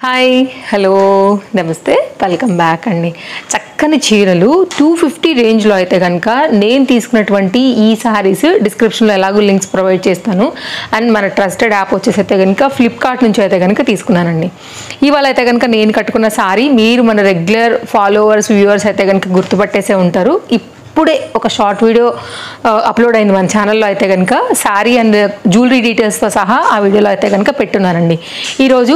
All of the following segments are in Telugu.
హాయ్ హలో నమస్తే వెల్కమ్ బ్యాక్ అండి. చక్కని చీరలు 250 రేంజ్లో అయితే కనుక నేను తీసుకున్నటువంటి ఈ శారీస్ డిస్క్రిప్షన్లో ఎలాగో లింక్స్ ప్రొవైడ్ చేస్తాను. అండ్ మన ట్రస్టెడ్ యాప్ వచ్చేసి అయితే కనుక ఫ్లిప్కార్ట్ నుంచి అయితే కనుక తీసుకున్నానండి. ఇవాళ అయితే కనుక నేను కట్టుకున్న శారీ మీరు మన రెగ్యులర్ ఫాలోవర్స్ వ్యూవర్స్ అయితే కనుక గుర్తుపట్టేసే ఉంటారు. ఇప్పుడే ఒక షార్ట్ వీడియో అప్లోడ్ అయింది మన ఛానల్లో అయితే కనుక శారీ అండ్ జ్యువెలరీ డీటెయిల్స్తో సహా ఆ వీడియోలో అయితే కనుక పెట్టున్నానండి. ఈరోజు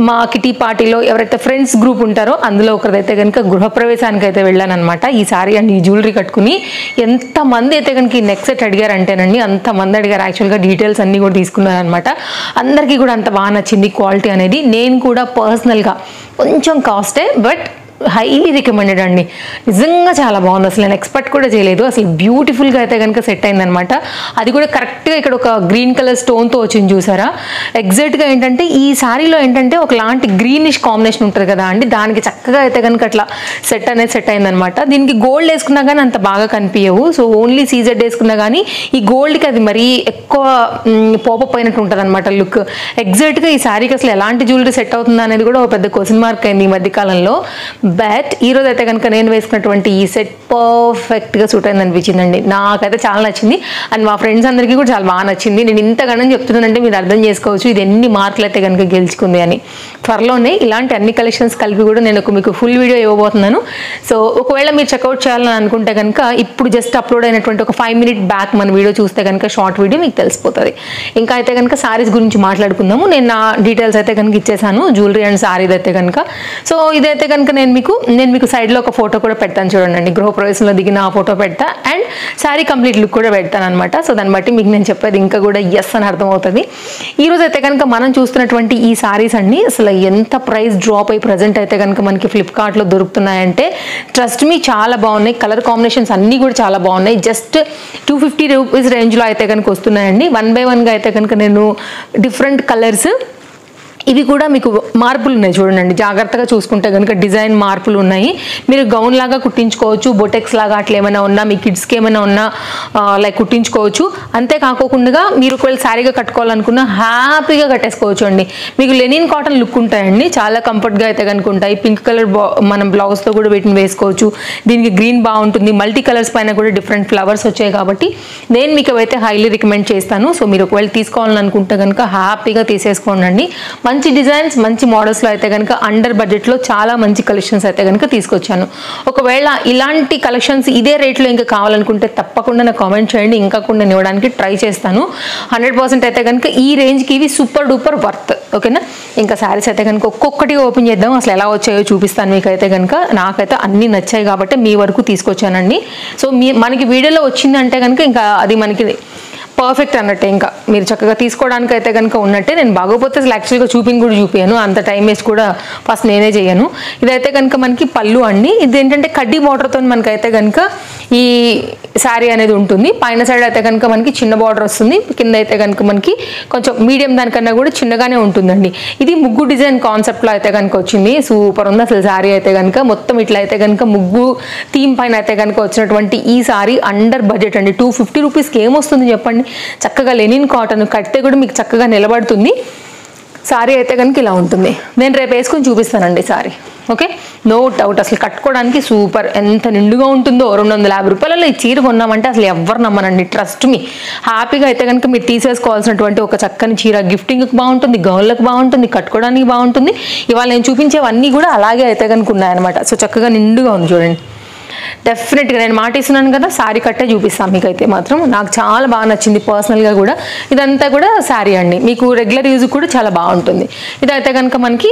మా కిటీ పార్టీలో ఎవరైతే ఫ్రెండ్స్ గ్రూప్ ఉంటారో అందులో ఒకరిదైతే కనుక గృహప్రవేశానికి అయితే వెళ్ళాను అనమాట. ఈ శారీ అండ్ ఈ జ్యువెలరీ కట్టుకుని ఎంతమంది అయితే కనుక ఈ నెక్ సెట్ అడిగారంటేనండి అంతమంది అడిగారు. యాక్చువల్గా డీటెయిల్స్ అన్నీ కూడా తీసుకున్నాను అనమాట. అందరికీ కూడా అంత బాగా నచ్చింది క్వాలిటీ అనేది. నేను కూడా పర్సనల్గా కొంచెం కాస్టే బట్ హైలీ రికమెండెడ్ అండి. నిజంగా చాలా బాగుంది. అసలు నేను ఎక్స్పెక్ట్ కూడా చేయలేదు. అసలు బ్యూటిఫుల్గా అయితే కనుక సెట్ అయిందనమాట. అది కూడా కరెక్ట్గా ఇక్కడ ఒక గ్రీన్ కలర్ స్టోన్తో వచ్చింది చూసారా. ఎగ్జాక్ట్గా ఏంటంటే ఈ శారీలో ఏంటంటే ఒకలాంటి గ్రీనిష్ కాంబినేషన్ ఉంటుంది కదా అండి, దానికి చక్కగా అయితే కనుక అట్లా సెట్ అనేది సెట్ అయిందనమాట. దీనికి గోల్డ్ వేసుకున్నా కానీ అంత బాగా కనిపించవు. సో ఓన్లీ సీజెడ్ వేసుకున్నా కానీ ఈ గోల్డ్కి అది మరీ ఎక్కువ పోపప్ అయినట్టు ఉంటుంది అనమాట లుక్. ఎగ్జాక్ట్గా ఈ శారీకి అసలు ఎలాంటి జ్యువెలరీ సెట్ అవుతుందా అనేది కూడా ఒక పెద్ద క్వశ్చన్ మార్క్ అయింది ఈ మధ్యకాలంలో. బట్ ఈరోజు అయితే కనుక నేను వేసుకున్నటువంటి ఈ సెట్ పర్ఫెక్ట్గా సూట్ అయింది అనిపించిందండి. నాకైతే చాలా నచ్చింది అండ్ మా ఫ్రెండ్స్ అందరికీ కూడా చాలా బాగా నచ్చింది. నేను ఇంతగానో చెప్తున్నానంటే మీరు అర్థం చేసుకోవచ్చు ఇది ఎన్ని మార్కులు అయితే కనుక గెలుచుకుంది అని. త్వరలోనే ఇలాంటి అన్ని కలెక్షన్స్ కలిపి కూడా నేను మీకు ఫుల్ వీడియో ఇవ్వబోతున్నాను. సో ఒకవేళ మీరు చెక్అవుట్ చేయాలని అనుకుంటే కనుక ఇప్పుడు జస్ట్ అప్లోడ్ అయినటువంటి ఒక 5 minute బ్యాక్ మన వీడియో చూస్తే కనుక షార్ట్ వీడియో మీకు తెలిసిపోతుంది. ఇంకా అయితే కనుక శారీస్ గురించి మాట్లాడుకుందాము. నేను నా డీటెయిల్స్ అయితే కనుక ఇచ్చేసాను జ్యువెలరీ అండ్ శారీది అయితే కనుక. సో ఇదైతే కనుక నేను మీకు సైడ్లో ఒక ఫోటో కూడా పెడతాను చూడండి. గృహప్రవేశంలో దిగిన ఆ ఫోటో పెడతా అండ్ శారీ కంప్లీట్ లుక్ కూడా పెడతాను అనమాట. సో దాన్ని బట్టి మీకు నేను చెప్పేది ఇంకా కూడా ఎస్ అని అర్థమవుతుంది. ఈరోజు అయితే కనుక మనం చూస్తున్నటువంటి ఈ శారీస్ అన్ని అసలు ఎంత ప్రైస్ డ్రాప్ అయ్యి ప్రజెంట్ అయితే కనుక మనకి ఫ్లిప్కార్ట్లో దొరుకుతున్నాయంటే ట్రస్ట్ మీ చాలా బాగున్నాయి. కలర్ కాంబినేషన్స్ అన్నీ కూడా చాలా బాగున్నాయి. జస్ట్ 250 రూపీస్ రేంజ్లో అయితే కనుక వస్తున్నాయండి. 1 by 1గా అయితే కనుక నేను డిఫరెంట్ కలర్స్ ఇవి కూడా మీకు మార్పులు ఉన్నాయి చూడండి. జాగ్రత్తగా చూసుకుంటే కనుక డిజైన్ మార్పులు ఉన్నాయి. మీరు గౌన్ లాగా కుట్టించుకోవచ్చు, బొటెక్స్ లాగా అట్లా ఏమైనా ఉన్నా మీ కిడ్స్కి ఏమైనా ఉన్నా లైక్ కుట్టించుకోవచ్చు. అంతేకాకుండా మీరు ఒకవేళ శారీగా కట్టుకోవాలనుకున్నా హ్యాపీగా కట్టేసుకోవచ్చు అండి. మీకు లెనిన్ కాటన్ లుక్ ఉంటాయండి, చాలా కంఫర్ట్గా అయితే కనుక ఉంటాయి. పింక్ కలర్ మనం బ్లౌజ్తో కూడా వీటిని వేసుకోవచ్చు. దీనికి గ్రీన్ బాగుంటుంది. మల్టీ కలర్స్ పైన కూడా డిఫరెంట్ ఫ్లవర్స్ వచ్చాయి కాబట్టి నేను మీకు అయితే హైలీ రికమెండ్ చేస్తాను. సో మీరు ఒకవేళ తీసుకోవాలని అనుకుంటే కనుక హ్యాపీగా తీసేసుకోండి. మంచి డిజైన్స్ మంచి మోడల్స్లో అయితే కనుక అండర్ బడ్జెట్లో చాలా మంచి కలెక్షన్స్ అయితే కనుక తీసుకొచ్చాను. ఒకవేళ ఇలాంటి కలెక్షన్స్ ఇదే రేట్లో ఇంకా కావాలనుకుంటే తప్పకుండా నాకు కామెంట్ చేయండి. ఇంకా కూడా నేను ఇవ్వడానికి ట్రై చేస్తాను. 100% అయితే కనుక ఈ రేంజ్కి ఇవి సూపర్ డూపర్ వర్త్. ఓకేనా. ఇంకా శారీస్ అయితే కనుక ఒక్కొక్కటి ఓపెన్ చేద్దాం. అసలు ఎలా వచ్చాయో చూపిస్తాను మీకు అయితే కనుక. నాకైతే అన్నీ నచ్చాయి కాబట్టి మీ వరకు తీసుకొచ్చానండి. సో మనకి వీడియోలో వచ్చిందంటే కనుక ఇంకా అది మనకి పర్ఫెక్ట్ అన్నట్టే. ఇంకా మీరు చక్కగా తీసుకోవడానికి అయితే కనుక ఉన్నట్టే. నేను బాగోపోతే అసలు యాక్చువల్గా కూడా చూపించాను, అంత టైం వేస్ట్ కూడా ఫస్ట్ నేనే చేయను. ఇదైతే కనుక మనకి పళ్ళు అండి. ఇది ఏంటంటే కడ్డీ బార్డర్తో మనకైతే కనుక ఈ శారీ అనేది ఉంటుంది. పైన సైడ్ అయితే కనుక మనకి చిన్న బార్డర్ వస్తుంది, కింద అయితే కనుక మనకి కొంచెం మీడియం దానికన్నా కూడా చిన్నగానే ఉంటుందండి. ఇది ముగ్గు డిజైన్ కాన్సెప్ట్లో అయితే కనుక వచ్చింది. సూపర్ ఉంది అసలు శారీ అయితే కనుక. మొత్తం ఇట్లా అయితే కనుక ముగ్గు థీమ్ పైన అయితే కనుక వచ్చినటువంటి ఈ శారీ అండర్ బడ్జెట్ అండి. 250 రూపీస్కి ఏమొస్తుంది చెప్పండి. చక్కగా లెనిన్ కాటన్ కడితే కూడా మీకు చక్కగా నిలబడుతుంది. శారీ అయితే కనుక ఇలా ఉంటుంది. నేను రేపు వేసుకొని చూపిస్తానండి శారీ. ఓకే, నో డౌట్ అసలు కట్టుకోవడానికి సూపర్. ఎంత నిండుగా ఉంటుందో. 250 రూపాయలలో ఈ చీర కొన్నామంటే అసలు ఎవరు నమ్మనండి. Trust me. హ్యాపీగా అయితే కనుక మీరు తీసేసుకోవాల్సినటువంటి ఒక చక్కని చీర. గిఫ్టింగ్కి బాగుంటుంది, గౌన్లకు బాగుంటుంది, కట్టుకోవడానికి బాగుంటుంది. ఇవాళ నేను చూపించేవన్నీ కూడా అలాగే అయితే కనుక ఉన్నాయన్నమాట. సో చక్కగా నిండుగా ఉంది చూడండి. డెఫినెట్గా నేను మాట ఇస్తున్నాను కదా, శారీ కట్టే చూపిస్తాను మీకైతే మాత్రం. నాకు చాలా బాగా నచ్చింది పర్సనల్గా కూడా. ఇదంతా కూడా శారీ అండి, మీకు రెగ్యులర్ యూజ్ కూడా చాలా బాగుంటుంది. ఇదైతే కనుక మనకి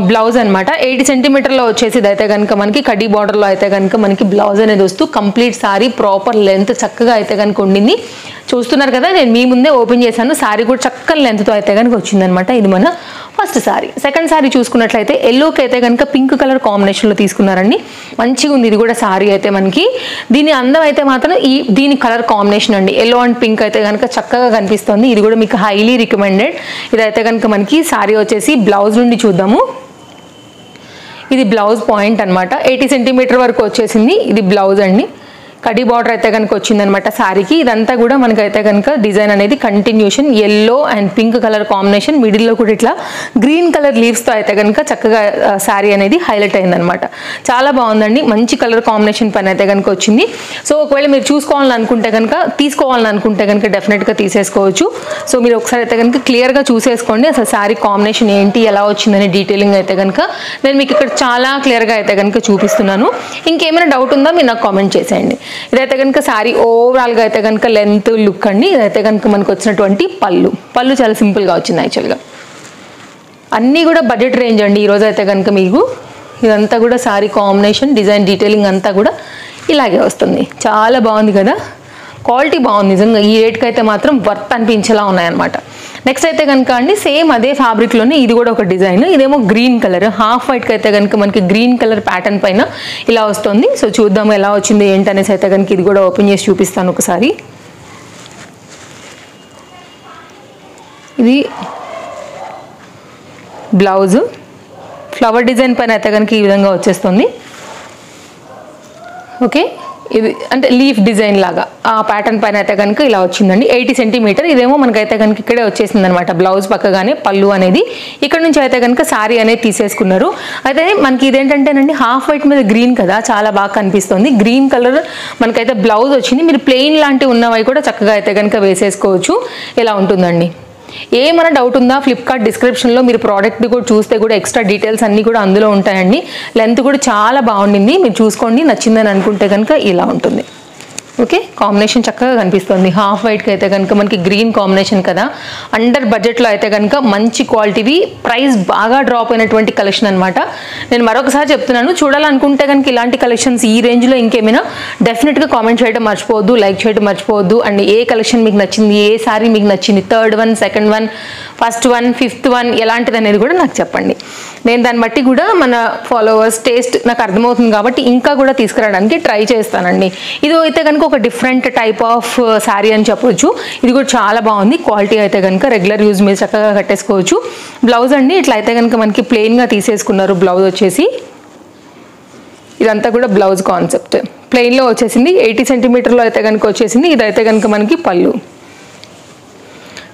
బ్లౌజ్ అనమాట. 80 సెంటీమీటర్లో వచ్చేసి ఇదైతే కనుక మనకి కడ్డీ బార్డర్లో అయితే కనుక మనకి బ్లౌజ్ అనేది వస్తూ కంప్లీట్ శారీ ప్రాపర్ లెంత్ చక్కగా అయితే కనుక ఉండింది. చూస్తున్నారు కదా, నేను మీ ముందే ఓపెన్ చేశాను. శారీ కూడా చక్కని లెంత్తో అయితే కనుక వచ్చిందనమాట. ఇది మన ఫస్ట్ శారీ. సెకండ్ శారీ చూసుకున్నట్లయితే ఎల్లోకి అయితే కనుక పింక్ కలర్ కాంబినేషన్లో తీసుకున్నారండి. మంచిగా ఉంది ఇది కూడా శారీ అయితే మనకి. దీని అందం అయితే మాత్రం దీని కలర్ కాంబినేషన్ అండి. ఎల్లో అండ్ పింక్ అయితే కనుక చక్కగా కనిపిస్తుంది. ఇది కూడా మీకు హైలీ రికమెండెడ్. ఇదైతే కనుక మనకి శారీ వచ్చేసి బ్లౌజ్ నుండి చూద్దాము. ఇది బ్లౌజ్ పాయింట్ అనమాట. 80 సెంటీమీటర్ వరకు వచ్చేసింది. ఇది బ్లౌజ్ అండి. కడి బార్డర్ అయితే కనుక వచ్చిందనమాట శారీకి. ఇదంతా కూడా మనకైతే కనుక డిజైన్ అనేది continuation yellow and pink colour combination, మిడిల్లో కూడా ఇట్లా గ్రీన్ కలర్ లీవ్స్తో అయితే కనుక చక్కగా శారీ అనేది హైలైట్ అయిందనమాట. చాలా బాగుందండి, మంచి కలర్ కాంబినేషన్ పైన అయితే కనుక వచ్చింది. సో ఒకవేళ మీరు తీసుకోవాలనుకుంటే కనుక డెఫినెట్గా తీసేసుకోవచ్చు. సో మీరు ఒకసారి అయితే కనుక క్లియర్గా చూసేసుకోండి అసలు శారీ కాంబినేషన్ ఏంటి, ఎలా వచ్చిందని డీటెయిలింగ్ అయితే కనుక నేను మీకు ఇక్కడ చాలా క్లియర్గా అయితే కనుక చూపిస్తున్నాను. ఇంకేమైనా డౌట్ ఉందా మీరు నాకు కామెంట్ చేసేయండి. ఇదైతే కనుక శారీ ఓవరాల్గా అయితే కనుక లెంత్ లుక్ అండి. ఇదైతే కనుక మనకు వచ్చినటువంటి పళ్ళు చాలా సింపుల్గా వచ్చింది. యాక్చువల్గా అన్నీ కూడా బడ్జెట్ రేంజ్ అండి. ఈరోజు అయితే కనుక మీకు ఇదంతా కూడా శారీ కాంబినేషన్ డిజైన్ డీటెయిలింగ్ అంతా కూడా ఇలాగే వస్తుంది. చాలా బాగుంది కదా, క్వాలిటీ బాగుంది నిజంగా. ఈ రేట్కి అయితే మాత్రం వర్త్ అనిపించేలా ఉన్నాయన్నమాట. నెక్స్ట్ అయితే కనుక అండి సేమ్ అదే ఫ్యాబ్రిక్లోనే ఇది కూడా ఒక డిజైన్. ఇదేమో గ్రీన్ కలర్, హాఫ్ వైట్కి అయితే కనుక మనకి గ్రీన్ కలర్ ప్యాటర్న్ పైన ఇలా వస్తుంది. సో చూద్దాము ఎలా వచ్చింది ఏంటనేసి అయితే కనుక ఇది కూడా ఓపెన్ చేసి చూపిస్తాను ఒకసారి. ఇది బ్లౌజ్ ఫ్లవర్ డిజైన్ పైన అయితే కనుక ఈ విధంగా వచ్చేస్తుంది. ఓకే, ఇది అంటే లీఫ్ డిజైన్ లాగా ఆ ప్యాటర్న్ పైన అయితే కనుక ఇలా వచ్చిందండి. 80 సెంటీమీటర్. ఇదేమో మనకైతే కనుక ఇక్కడే వచ్చేసింది అనమాట. బ్లౌజ్ పక్కగానే పళ్ళు అనేది ఇక్కడ నుంచి అయితే కనుక శారీ అనేది తీసేసుకున్నారు. అయితే మనకి ఇదేంటంటేనండి హాఫ్ వైట్ మీద గ్రీన్ కదా, చాలా బాగా కనిపిస్తుంది. గ్రీన్ కలర్ మనకైతే బ్లౌజ్ వచ్చింది. మీరు ప్లెయిన్ లాంటివి ఉన్నవి కూడా చక్కగా అయితే కనుక వేసేసుకోవచ్చు. ఇలా ఉంటుందండి. ఏమైనా డౌట్ ఉందా ఫ్లిప్కార్ట్ డిస్క్రిప్షన్లో మీరు ప్రోడక్ట్ కూడా చూస్తే కూడా ఎక్స్ట్రా డీటెయిల్స్ అన్నీ కూడా అందులో ఉంటాయండి. లెంత్ కూడా చాలా బాగుండింది, మీరు చూసుకోండి. నచ్చిందని అనుకుంటే కనుక ఇలా ఉంటుంది. ఓకే, కాంబినేషన్ చక్కగా కనిపిస్తుంది. హాఫ్ వైట్కి అయితే కనుక మనకి గ్రీన్ కాంబినేషన్ కదా, అండర్ బడ్జెట్లో అయితే కనుక మంచి క్వాలిటీవి, ప్రైస్ బాగా డ్రాప్ అయినటువంటి కలెక్షన్ అనమాట. నేను మరొకసారి చెప్తున్నాను, చూడాలనుకుంటే కనుక ఇలాంటి కలెక్షన్స్ ఈ రేంజ్లో ఇంకేమైనా డెఫినెట్గా కామెంట్ చేయడం మర్చిపోవద్దు, లైక్ చేయడం మర్చిపోవద్దు. అండ్ ఏ కలెక్షన్ మీకు నచ్చింది, ఏ సారీ మీకు నచ్చింది, third one, second one, first one, fifth one ఎలాంటిది అనేది కూడా నాకు చెప్పండి. నేను దాన్ని బట్టి కూడా మన ఫాలోవర్స్ టేస్ట్ నాకు అర్థమవుతుంది కాబట్టి ఇంకా కూడా తీసుకురావడానికి ట్రై చేస్తానండి. ఇది అయితే కనుక ఒక డిఫరెంట్ టైప్ ఆఫ్ శారీ అని చెప్పొచ్చు. ఇది కూడా చాలా బాగుంది. క్వాలిటీ అయితే కనుక రెగ్యులర్ యూజ్ మీద చక్కగా కట్టేసుకోవచ్చు. బ్లౌజ్ అండి ఇట్లా అయితే కనుక మనకి ప్లెయిన్గా తీసేసుకున్నారు. బ్లౌజ్ వచ్చేసి ఇదంతా కూడా బ్లౌజ్ కాన్సెప్ట్ ప్లెయిన్లో వచ్చేసింది. 80 సెంటీమీటర్లో అయితే కనుక వచ్చేసింది. ఇదైతే కనుక మనకి పళ్ళు.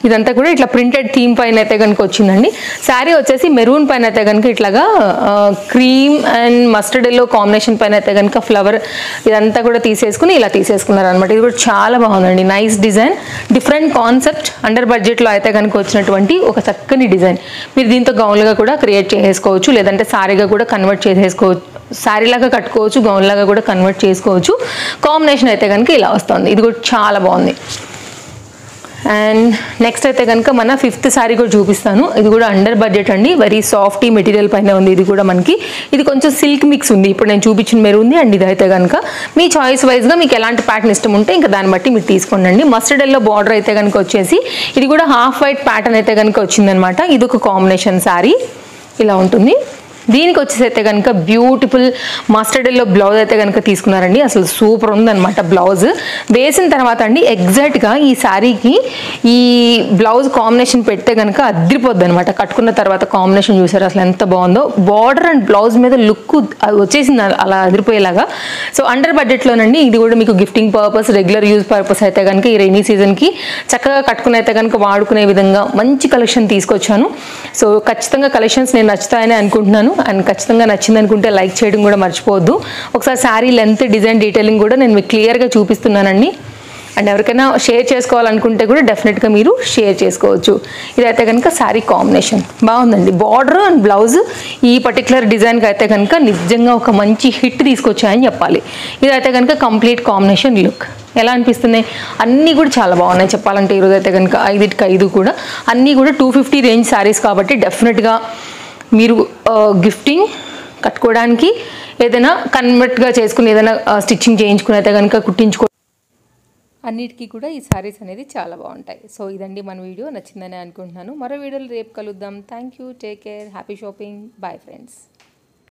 ఇదంతా కూడా ఇట్లా ప్రింటెడ్ థీమ్ పైన అయితే కనుక వచ్చిందండి. శారీ వచ్చేసి మెరూన్ పైన అయితే కనుక ఇట్లాగా cream and mustard yellow combination పైన అయితే కనుక ఫ్లవర్ ఇదంతా కూడా తీసేసుకుని ఇలా తీసేసుకున్నారు అనమాట. ఇది కూడా చాలా బాగుందండి. Nice design, different concept, under బడ్జెట్లో అయితే కనుక వచ్చినటువంటి ఒక చక్కని డిజైన్. మీరు దీంతో గౌన్లుగా కూడా క్రియేట్ చేసుకోవచ్చు, లేదంటే శారీగా కూడా కన్వర్ట్ చేసేసుకోవచ్చు, శారీ లాగా కట్టుకోవచ్చు, గౌన్ లాగా కూడా కన్వర్ట్ చేసుకోవచ్చు. కాంబినేషన్ అయితే కనుక ఇలా వస్తుంది. ఇది కూడా చాలా బాగుంది. అండ్ నెక్స్ట్ అయితే కనుక మన ఫిఫ్త్ శారీ కూడా చూపిస్తాను. ఇది కూడా అండర్ బడ్జెట్ అండి, వెరీ సాఫ్టీ మెటీరియల్ పైన ఉంది. ఇది కూడా మనకి ఇది కొంచెం సిల్క్ మిక్స్ ఉంది. ఇప్పుడు నేను చూపించిన మెరూన్ అండ్ ఇది అయితే కనుక మీ చాయిస్ వైజ్గా మీకు ఎలాంటి ప్యాటర్న్ ఇష్టం ఉంటే ఇంకా దాన్ని బట్టి మీరు తీసుకోండి. మస్టర్డ్ ఎల్లో బార్డర్ అయితే కనుక వచ్చేసి ఇది కూడా హాఫ్ వైట్ ప్యాటర్న్ అయితే కనుక వచ్చిందనమాట. ఇది ఒక కాంబినేషన్ శారీ ఇలా ఉంటుంది. దీనికి వచ్చేసి అయితే కనుక బ్యూటిఫుల్ మస్టర్డ్ ఎల్లో బ్లౌజ్ అయితే కనుక తీసుకున్నారండి. అసలు సూపర్ ఉందన్నమాట బ్లౌజ్. వేసిన తర్వాత అండి ఎగ్జాక్ట్గా ఈ శారీకి ఈ బ్లౌజ్ కాంబినేషన్ పెడితే కనుక అదిరిపోద్ది అనమాట. కట్టుకున్న తర్వాత కాంబినేషన్ చూసారు అసలు ఎంత బాగుందో. బార్డర్ అండ్ బ్లౌజ్ మీద లుక్ వచ్చేసింది అలా అదిరిపోయేలాగా. సో అండర్ బడ్జెట్లోనండి. ఇది కూడా మీకు gifting purpose, regular use purpose అయితే కనుక ఈ రైనీ సీజన్కి చక్కగా కట్టుకుని అయితే కనుక వాడుకునే విధంగా మంచి కలెక్షన్ తీసుకొచ్చాను. సో ఖచ్చితంగా కలెక్షన్స్ నేను నచ్చుతాయని అనుకుంటున్నాను. అండ్ ఖచ్చితంగా నచ్చింది అనుకుంటే లైక్ చేయడం కూడా మర్చిపోవద్దు. ఒకసారి శారీ లెంత్, డిజైన్, డీటెయిలింగ్ కూడా నేను మీకు క్లియర్గా చూపిస్తున్నానండి. అండ్ ఎవరికైనా షేర్ చేసుకోవాలనుకుంటే కూడా డెఫినెట్గా మీరు షేర్ చేసుకోవచ్చు. ఇదైతే కనుక శారీ కాంబినేషన్ బాగుందండి. బార్డర్ అండ్ బ్లౌజ్ ఈ పర్టికులర్ డిజైన్కి అయితే కనుక నిజంగా ఒక మంచి హిట్ తీసుకొచ్చాయని చెప్పాలి. ఇదైతే కనుక కంప్లీట్ కాంబినేషన్ లుక్ ఎలా అనిపిస్తున్నాయి? అన్నీ కూడా చాలా బాగున్నాయి చెప్పాలంటే. ఈరోజు అయితే కనుక 5 కూడా అన్నీ కూడా 250 రేంజ్ శారీస్ కాబట్టి డెఫినెట్గా మీరు గిఫ్టింగ్ కట్టుకోవడానికి ఏదైనా కన్వర్ట్గా చేసుకుని ఏదైనా స్టిచ్చింగ్ చేయించుకుని అయితే కనుక కుట్టించుకో అన్నిటికీ కూడా ఈ శారీస్ అనేది చాలా బాగుంటాయి. సో ఇదండి మన వీడియో, నచ్చిందని అనుకుంటున్నాను. మరో వీడియోలో రేపు కలుద్దాం. Thank you, take care, happy shopping, bye friends.